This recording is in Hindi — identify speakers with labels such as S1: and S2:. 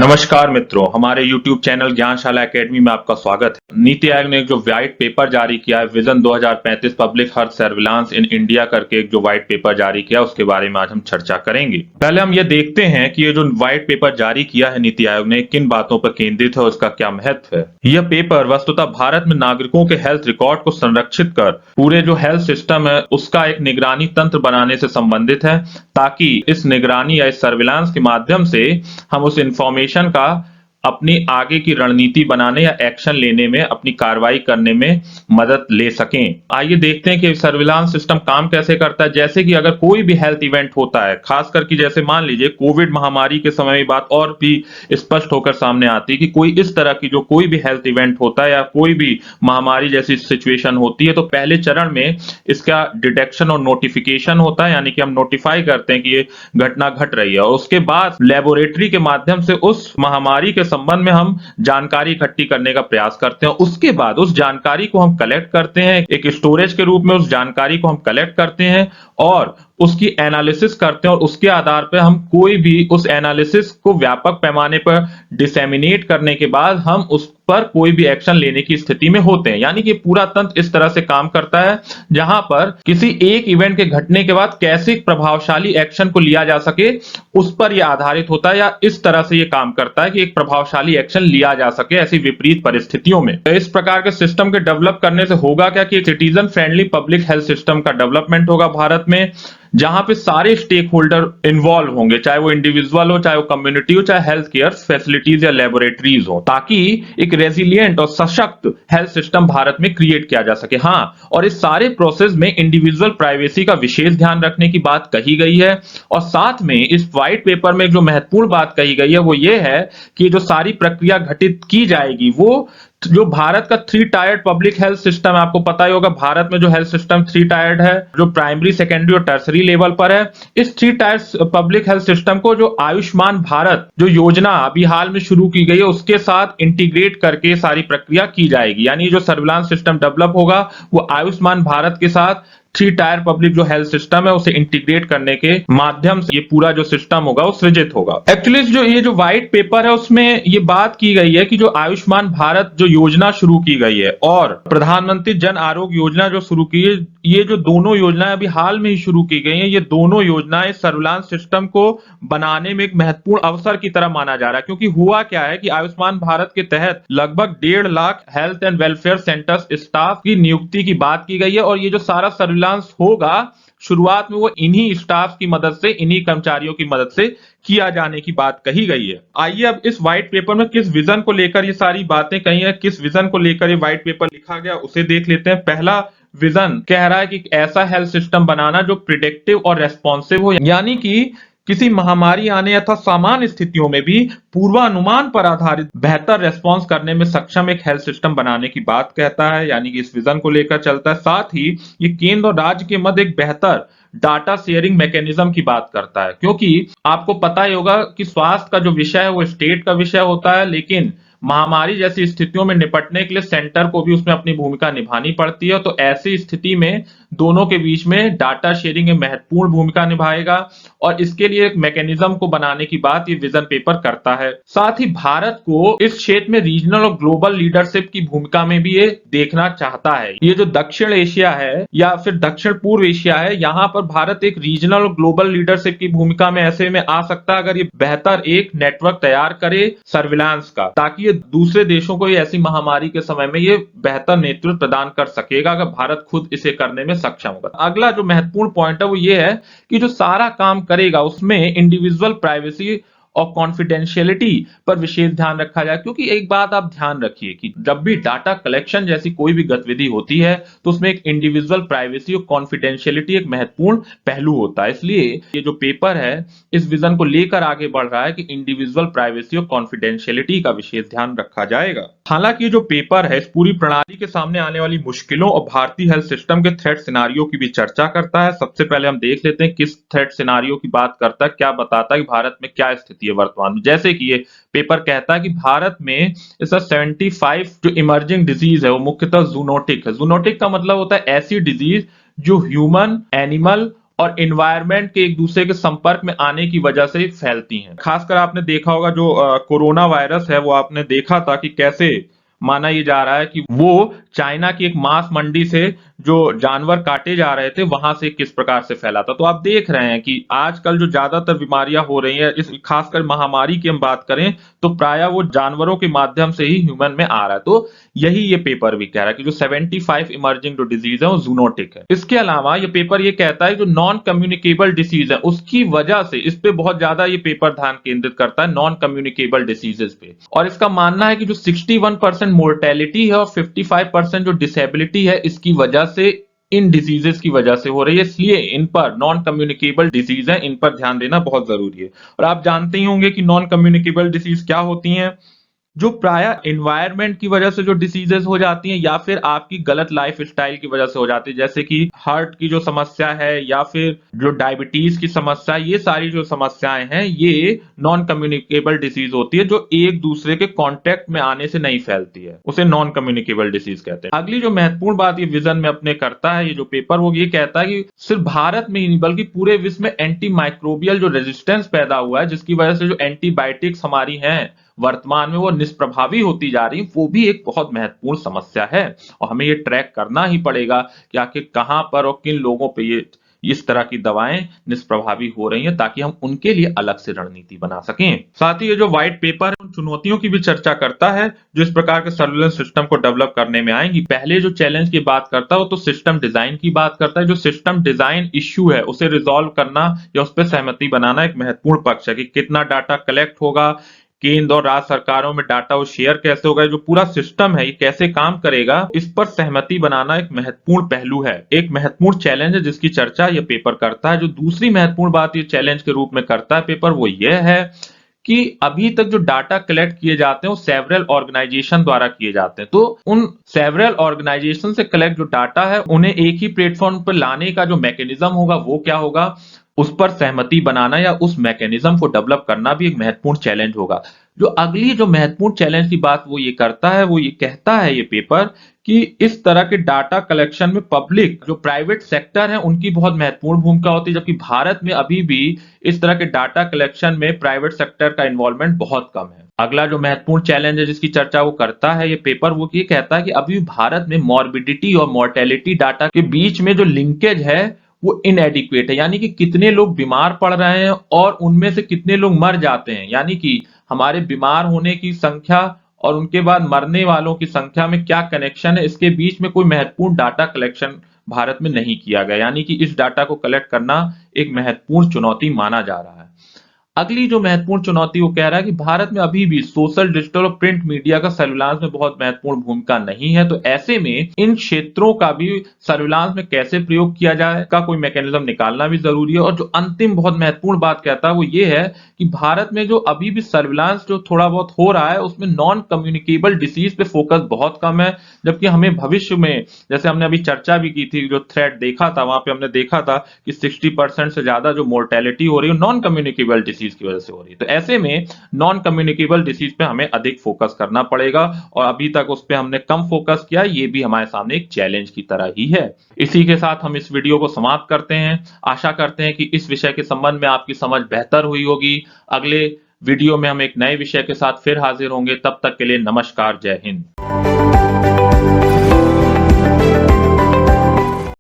S1: नमस्कार मित्रों, हमारे YouTube चैनल ज्ञानशाला एकेडमी में आपका स्वागत है। नीति आयोग ने एक जो व्हाइट पेपर जारी किया है, vision 2035 public health surveillance in India करके एक जो व्हाइट पेपर जारी किया, उसके बारे में आज हम चर्चा करेंगे। पहले हम ये देखते हैं कि ये जो व्हाइट पेपर जारी किया है नीति आयोग ने, किन बातों पर केंद्रित है और उसका क्या महत्व है। यह पेपर वस्तुतः भारत में नागरिकों के हेल्थ रिकॉर्ड को संरक्षित कर पूरे जो हेल्थ सिस्टम है उसका एक निगरानी तंत्र बनाने से संबंधित है, ताकि इस निगरानी या इस सर्विलांस के माध्यम से हम उस इंफॉर्मेशन का अपनी आगे की रणनीति बनाने या एक्शन लेने में, अपनी कार्रवाई करने में मदद ले सकें। आइए देखते हैं कि सर्विलांस सिस्टम काम कैसे करता है। जैसे कि अगर कोई भी हेल्थ इवेंट होता है, खास करके जैसे मान लीजिए कोविड महामारी के समय में बात और भी स्पष्ट होकर सामने आती है कि कोई इस तरह की जो कोई भी हेल्थ इवेंट होता है या कोई भी महामारी जैसी सिचुएशन होती है, तो पहले चरण में इसका डिटेक्शन और नोटिफिकेशन होता है, यानी कि हम नोटिफाई करते हैं कि ये घटना घट रही है, और उसके बाद लेबोरेटरी के माध्यम से उस महामारी के संबंध में हम जानकारी इकट्ठी करने का प्रयास करते हैं। उसके बाद उस जानकारी को हम कलेक्ट करते हैं, एक स्टोरेज के रूप में उस जानकारी को हम कलेक्ट करते हैं और उसकी एनालिसिस करते हैं, और उसके आधार पर हम कोई भी उस एनालिसिस को व्यापक पैमाने पर डिसेमिनेट करने के बाद हम उस पर कोई भी एक्शन लेने की स्थिति में होते हैं। यानी कि पूरा तंत्र इस तरह से काम करता है, जहां पर किसी एक इवेंट के घटने के बाद कैसे प्रभावशाली एक्शन को लिया जा सके उस पर यह आधारित होता है, या इस तरह से यह काम करता है कि एक प्रभावशाली एक्शन लिया जा सके ऐसी विपरीत परिस्थितियों में। तो इस प्रकार के सिस्टम के डेवलप करने से होगा क्या कि citizen friendly public health system का डेवलपमेंट होगा भारत में, जहां पे सारे स्टेक होल्डर इन्वॉल्व होंगे, चाहे वो इंडिविजुअल हो, चाहे वो कम्युनिटी हो, चाहे हेल्थ केयर फैसिलिटीज या लेबोरेटरीज हो, ताकि एक रेजिलिएंट और सशक्त हेल्थ सिस्टम भारत में क्रिएट किया जा सके। हाँ, और इस सारे प्रोसेस में इंडिविजुअल प्राइवेसी का विशेष ध्यान रखने की बात कही गई है, और साथ में इस व्हाइट पेपर में जो महत्वपूर्ण बात कही गई है वो ये है कि जो सारी प्रक्रिया घटित की जाएगी वो जो भारत का 3 टायर्ड पब्लिक हेल्थ सिस्टम है, आपको पता ही होगा भारत में जो हेल्थ सिस्टम 3 टायर्ड है, जो प्राइमरी, सेकेंडरी और टर्सरी लेवल पर है। इस 3 टायर्ड पब्लिक हेल्थ सिस्टम को जो आयुष्मान भारत जो योजना अभी हाल में शुरू की गई है उसके साथ इंटीग्रेट करके सारी प्रक्रिया की जाएगी। यानी जो सर्विलांस सिस्टम डेवलप होगा वो आयुष्मान भारत के साथ 3 टायर पब्लिक जो हेल्थ सिस्टम है उसे इंटीग्रेट करने के माध्यम से ये पूरा जो सिस्टम होगा वो सृजित होगा। एक्चुअली जो ये जो व्हाइट पेपर है उसमें ये बात की गई है कि जो आयुष्मान भारत जो योजना शुरू की गई है और प्रधानमंत्री जन आरोग्य योजना जो शुरू की है, ये जो दोनों योजनाएं अभी हाल में ही शुरू की गई हैं, ये दोनों योजनाएं सर्विलांस सिस्टम को बनाने में एक महत्वपूर्ण अवसर की तरह माना जा रहा है। क्योंकि हुआ क्या है कि आयुष्मान भारत के तहत लगभग 1.5 lakh health and welfare centres staff की नियुक्ति की बात की गई है, और ये जो सारा सर्विलांस होगा शुरुआत में वो इन्हीं स्टाफ की मदद से, इन्हीं कर्मचारियों की मदद से किया जाने की बात कही गई है। आइए अब इस व्हाइट पेपर में किस विजन को लेकर ये सारी बातें कही है, किस विजन को लेकर ये व्हाइट पेपर लिखा गया, उसे देख लेते हैं। पहला विजन कह रहा है कि ऐसा हेल्थ सिस्टम बनाना जो प्रिडिक्टिव और रेस्पॉन्सिव हो, यानी कि किसी महामारी आने अथवा सामान्य स्थितियों में भी पूर्वानुमान पर आधारित बेहतर रेस्पॉन्स करने में सक्षम एक हेल्थ सिस्टम बनाने की बात कहता है। यानी कि इस विजन को लेकर चलता है। साथ ही ये केंद्र और राज्य के मध्य एक बेहतर डाटा शेयरिंग मैकेनिज्म की बात करता है, क्योंकि आपको पता ही होगा कि स्वास्थ्य का जो विषय है वो स्टेट का विषय होता है, लेकिन महामारी जैसी स्थितियों में निपटने के लिए सेंटर को भी उसमें अपनी भूमिका निभानी पड़ती है। तो ऐसी स्थिति में दोनों के बीच में डाटा शेयरिंग एक महत्वपूर्ण भूमिका निभाएगा, और इसके लिए एक मैकेनिज्म को बनाने की बात ये विजन पेपर करता है। साथ ही भारत को इस क्षेत्र में रीजनल और ग्लोबल लीडरशिप की भूमिका में भी ये देखना चाहता है। ये जो दक्षिण एशिया है या फिर दक्षिण पूर्व एशिया है, यहाँ पर भारत एक रीजनल और ग्लोबल लीडरशिप की भूमिका में ऐसे में आ सकता है अगर ये बेहतर एक नेटवर्क तैयार करे सर्विलांस का, ताकि दूसरे देशों को ऐसी महामारी के समय में ये बेहतर नेतृत्व प्रदान कर सकेगा अगर भारत खुद इसे करने में सक्षम होगा। अगला जो महत्वपूर्ण पॉइंट है वो ये है कि जो सारा काम करेगा उसमें इंडिविजुअल प्राइवेसी और कॉन्फिडेंशियलिटी पर विशेष ध्यान रखा जाए। क्योंकि एक बात आप ध्यान रखिए कि जब भी डाटा कलेक्शन जैसी कोई भी गतिविधि होती है तो उसमें एक इंडिविजुअल प्राइवेसी और कॉन्फिडेंशियलिटी एक महत्वपूर्ण पहलू होता है। इसलिए ये जो पेपर है इस विजन को लेकर आगे बढ़ रहा है कि इंडिविजुअल प्राइवेसी और कॉन्फिडेंशियलिटी का विशेष ध्यान रखा जाएगा। हालांकि जो पेपर है इस पूरी प्रणाली के सामने आने वाली मुश्किलों और भारतीय हेल्थ सिस्टम के थ्रेट सिनारियो की भी चर्चा करता है। सबसे पहले हम देख लेते हैं किस थ्रेट सिनारियो की बात करता है, क्या बताता है कि भारत में क्या स्थिति है वर्तमान में। जैसे कि ये पेपर कहता है कि भारत में इस 75 जो इमर्जिंग डिजीज है वो मुख्यतः जूनोटिक है। जूनोटिक का मतलब होता है ऐसी डिजीज जो ह्यूमन, एनिमल और एनवायरनमेंट के एक दूसरे के संपर्क में आने की वजह से फैलती हैं। खासकर आपने देखा होगा जो कोरोना वायरस है वो आपने देखा था कि कैसे माना ये जा रहा है कि वो चाइना की एक मांस मंडी से जो जानवर काटे जा रहे थे वहां से किस प्रकार से फैला था। तो आप देख रहे हैं कि आजकल जो ज्यादातर बीमारियां हो रही हैं, इस खासकर महामारी की हम बात करें तो प्राय वो जानवरों के माध्यम से ही ह्यूमन में आ रहा है। तो यही ये पेपर भी कह रहा है कि जो 75 इमर्जिंग जो डिजीज है वो जूनोटिक है। इसके अलावा ये पेपर ये कहता है जो नॉन कम्युनिकेबल डिसीज है उसकी वजह से, इस पे बहुत ज्यादा ये पेपर ध्यान केंद्रित करता है नॉन कम्युनिकेबल डिसीजेस पे, और इसका मानना है कि जो 61% मोर्टेलिटी है और 55% जो डिसेबिलिटी है इसकी वजह से, इन डिजीजेस की वजह से हो रही है। इसलिए इन पर, नॉन कम्युनिकेबल डिजीज है, इन पर ध्यान देना बहुत जरूरी है। और आप जानते ही होंगे कि नॉन कम्युनिकेबल डिजीज क्या होती हैं, जो प्राय एनवायरनमेंट की वजह से जो डिसीजेस हो जाती हैं या फिर आपकी गलत लाइफ स्टाइल की वजह से हो जाती है, जैसे कि हार्ट की जो समस्या है या फिर जो डायबिटीज की समस्या, ये सारी जो समस्याएं हैं ये नॉन कम्युनिकेबल डिसीज होती है जो एक दूसरे के कांटेक्ट में आने से नहीं फैलती है, उसे नॉन कम्युनिकेबल डिसीज कहते हैं। अगली जो महत्वपूर्ण बात ये विजन में अपने करता है, ये जो पेपर वो ये कहता है कि सिर्फ भारत में ही नहीं बल्कि पूरे विश्व में एंटी माइक्रोबियल जो रेजिस्टेंस पैदा हुआ है, जिसकी वजह से जो एंटीबायोटिक्स हमारी हैं वर्तमान में वो निष्प्रभावी होती जा रही, वो भी एक बहुत महत्वपूर्ण समस्या है। और हमें ये ट्रैक करना ही पड़ेगा कि आखिर कहां पर और किन लोगों पे ये इस तरह की दवाएं निष्प्रभावी हो रही हैं, ताकि हम उनके लिए अलग से रणनीति बना सकें। साथ ही ये जो व्हाइट पेपर है उन चुनौतियों की भी चर्चा करता है जो इस प्रकार के सर्विलेंस सिस्टम को डेवलप करने में आएंगी। पहले जो चैलेंज की बात करता है वो तो सिस्टम डिजाइन की बात करता है। जो सिस्टम डिजाइन इश्यू है उसे रिजॉल्व करना या उस पर सहमति बनाना एक महत्वपूर्ण पक्ष है कि कितना डाटा कलेक्ट होगा, केंद्र और राज्य सरकारों में डाटा वो शेयर कैसे होगा, जो पूरा सिस्टम है ये कैसे काम करेगा, इस पर सहमति बनाना एक महत्वपूर्ण पहलू है, एक महत्वपूर्ण चैलेंज है जिसकी चर्चा ये पेपर करता है। जो दूसरी महत्वपूर्ण बात ये चैलेंज के रूप में करता है पेपर वो ये है कि अभी तक जो डाटा कलेक्ट किए जाते हैं वो सेवरल ऑर्गेनाइजेशन द्वारा किए जाते हैं। तो उन सेवरल ऑर्गेनाइजेशन से कलेक्ट जो डाटा है उन्हें एक ही प्लेटफॉर्म पर लाने का जो मैकेनिज्म होगा वो क्या होगा, उस पर सहमति बनाना या उस मैकेनिज्म को डेवलप करना भी एक महत्वपूर्ण चैलेंज होगा। जो अगली जो महत्वपूर्ण चैलेंज की बात वो ये करता है, वो ये कहता है ये पेपर कि इस तरह के डाटा कलेक्शन में पब्लिक जो प्राइवेट सेक्टर है उनकी बहुत महत्वपूर्ण भूमिका होती है, जबकि भारत में अभी भी इस तरह के डाटा कलेक्शन में प्राइवेट सेक्टर का इन्वॉल्वमेंट बहुत कम है। अगला जो महत्वपूर्ण चैलेंज है जिसकी चर्चा वो करता है ये पेपर, वो ये कहता है कि अभी भारत में मॉर्बिडिटी और मोर्टेलिटी डाटा के बीच में जो लिंकेज है वो इनएडिक्वेट है, यानी कि कितने लोग बीमार पड़ रहे हैं और उनमें से कितने लोग मर जाते हैं, यानी कि हमारे बीमार होने की संख्या और उनके बाद मरने वालों की संख्या में क्या कनेक्शन है, इसके बीच में कोई महत्वपूर्ण डाटा कलेक्शन भारत में नहीं किया गया, यानी कि इस डाटा को कलेक्ट करना एक महत्वपूर्ण चुनौती माना जा रहा है। अगली जो महत्वपूर्ण चुनौती वो कह रहा है कि भारत में अभी भी सोशल, डिजिटल और प्रिंट मीडिया का सर्विलांस में बहुत महत्वपूर्ण भूमिका नहीं है। तो ऐसे में इन क्षेत्रों का भी सर्विलांस में कैसे प्रयोग किया जाए का कोई मैकेनिज्म निकालना भी जरूरी है। और जो अंतिम बहुत महत्वपूर्ण बात कहता है वो ये है कि भारत में जो अभी भी सर्विलांस जो थोड़ा बहुत हो रहा है उसमें नॉन कम्युनिकेबल डिसीज पे फोकस बहुत कम है, जबकि हमें भविष्य में, जैसे हमने अभी चर्चा भी की थी, जो थ्रेड देखा था वहां पे हमने देखा था कि 60% से ज्यादा जो मोर्टेलिटी हो रही है नॉन कम्युनिकेबल डिसीज की वजह से हो रही है। तो ऐसे में नॉन कम्युनिकेबल डिसीज पे हमें अधिक फोकस करना पड़ेगा, और अभी तक उस पे हमने कम फोकस किया, ये भी हमारे सामने एक चैलेंज की तरह ही है। इसी के साथ हम इस वीडियो को समाप्त करते हैं। आशा करते हैं कि इस विषय के संबंध में आपकी समझ बेहतर हुई होगी। अगले वीडियो में हम एक नए विषय के साथ फिर हाजिर होंगे। तब तक के लिए नमस्कार, जय हिंद।